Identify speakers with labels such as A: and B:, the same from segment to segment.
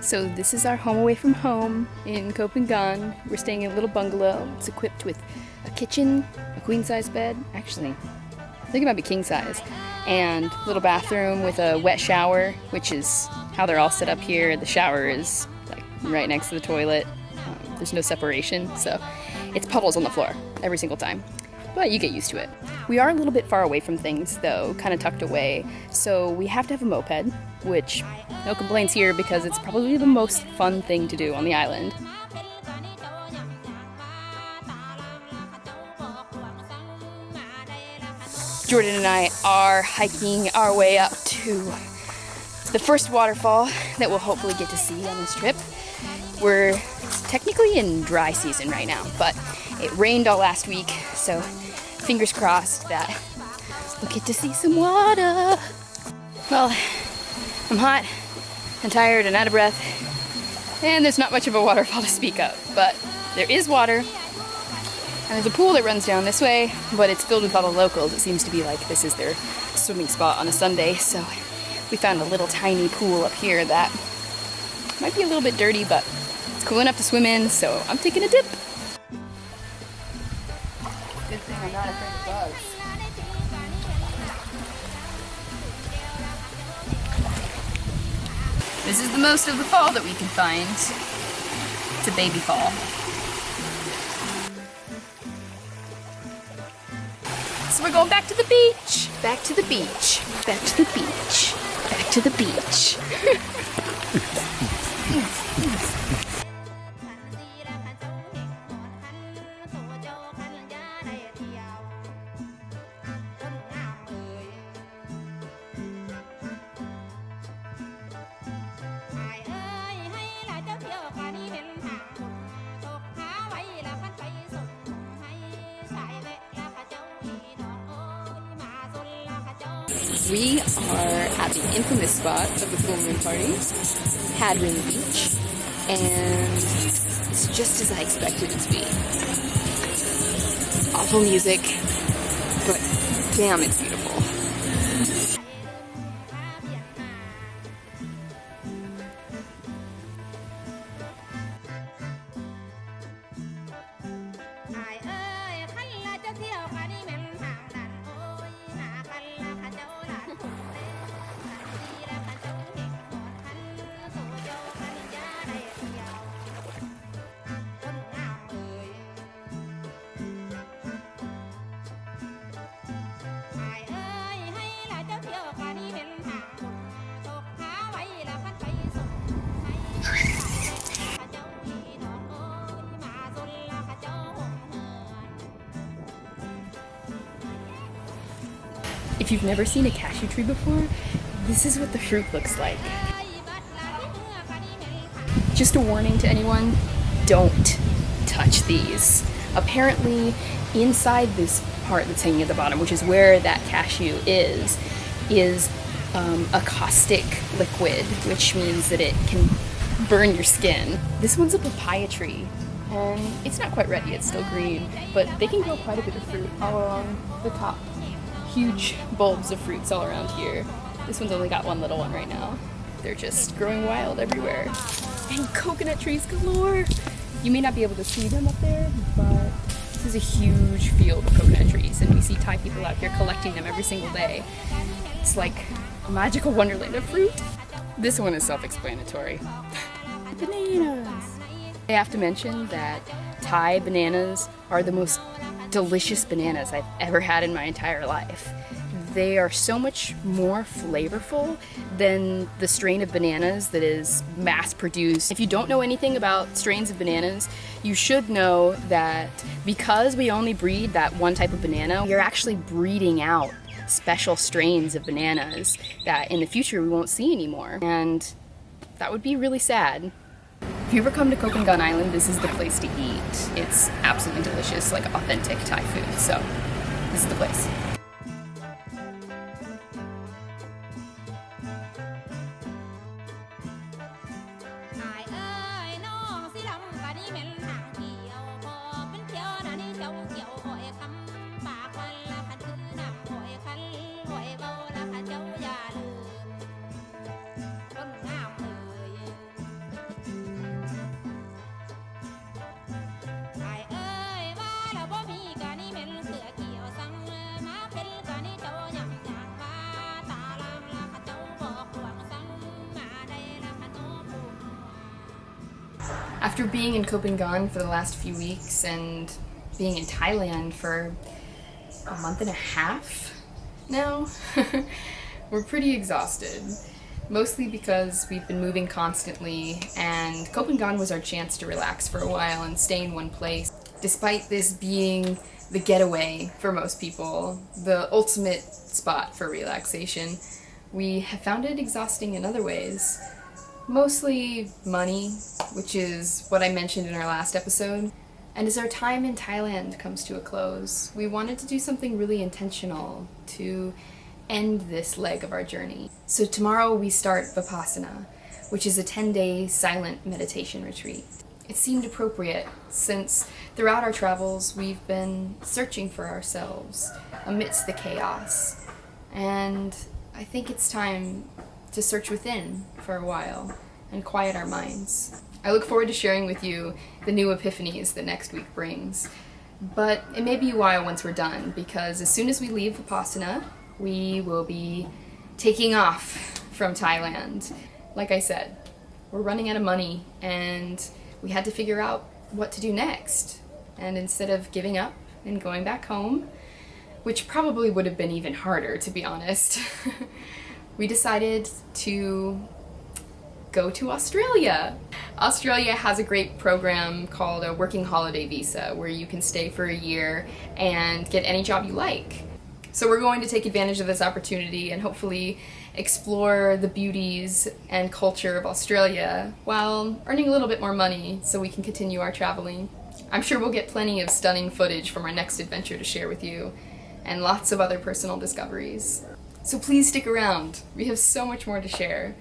A: So this is our home away from home in Koh Phangan. We're staying in a little bungalow. It's equipped with a kitchen, a queen-size bed. Actually, I think it might be king-size. And a little bathroom with a wet shower, which is how they're all set up here. The shower is like right next to the toilet. There's no separation, so it's puddles on the floor every single time. But you get used to it. We are a little bit far away from things though, kind of tucked away, so we have to have a moped, which no complaints here because it's probably the most fun thing to do on the island. Jordan and I are hiking our way up to the first waterfall that we'll hopefully get to see on this trip. We're technically in dry season right now, but it rained all last week, so fingers crossed that we'll get to see some water. Well, I'm hot and tired and out of breath, and there's not much of a waterfall to speak of, but there is water, and there's a pool that runs down this way, but it's filled with all the locals. It seems to be like this is their swimming spot on a Sunday, so we found a little tiny pool up here that might be a little bit dirty, but it's cool enough to swim in, so I'm taking a dip. Good thing I'm not afraid of bugs. This is the most of the fall that we can find. It's a baby fall. So we're going back to the beach. Back to the beach. Back to the beach. Back to the beach. We are at the infamous spot of the full moon party, Hadron Beach, and it's just as I expected it to be. Awful music, but damn, it's beautiful. If you've never seen a cashew tree before, this is what the fruit looks like. Just a warning to anyone, don't touch these. Apparently, inside this part that's hanging at the bottom, which is where that cashew is a caustic liquid, which means that it can burn your skin. This one's a papaya tree, and it's not quite ready, it's still green, but they can grow quite a bit of fruit all along the top. Huge bulbs of fruits all around here. This one's only got one little one right now. They're just growing wild everywhere. And coconut trees galore! You may not be able to see them up there, but this is a huge field of coconut trees, and we see Thai people out here collecting them every single day. It's like a magical wonderland of fruit. This one is self-explanatory. Bananas! I have to mention that Thai bananas are the most delicious bananas I've ever had in my entire life. They are so much more flavorful than the strain of bananas that is mass produced. If you don't know anything about strains of bananas, you should know that because we only breed that one type of banana, you're actually breeding out special strains of bananas that in the future we won't see anymore. And that would be really sad. If you ever come to Koh Phangan Island, this is the place to eat. It's absolutely delicious, like authentic Thai food. So this is the place. After being in Koh Phangan for the last few weeks and being in Thailand for a month and a half now, we're pretty exhausted. Mostly because we've been moving constantly, and Koh Phangan was our chance to relax for a while and stay in one place. Despite this being the getaway for most people, the ultimate spot for relaxation, we have found it exhausting in other ways. Mostly money, which is what I mentioned in our last episode. And as our time in Thailand comes to a close, we wanted to do something really intentional to end this leg of our journey. So tomorrow we start Vipassana, which is a 10-day silent meditation retreat. It seemed appropriate since throughout our travels we've been searching for ourselves amidst the chaos. And I think it's time to search within for a while and quiet our minds. I look forward to sharing with you the new epiphanies that next week brings. But it may be a while once we're done, because as soon as we leave Vipassana, we will be taking off from Thailand. Like I said, we're running out of money and we had to figure out what to do next. And instead of giving up and going back home, which probably would have been even harder, to be honest, we decided to go to Australia. Australia has a great program called a working holiday visa, where you can stay for a year and get any job you like. So we're going to take advantage of this opportunity and hopefully explore the beauties and culture of Australia while earning a little bit more money so we can continue our traveling. I'm sure we'll get plenty of stunning footage from our next adventure to share with you, and lots of other personal discoveries. So please stick around. We have so much more to share.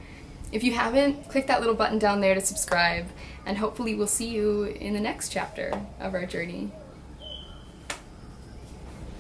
A: If you haven't, click that little button down there to subscribe, and hopefully we'll see you in the next chapter of our journey.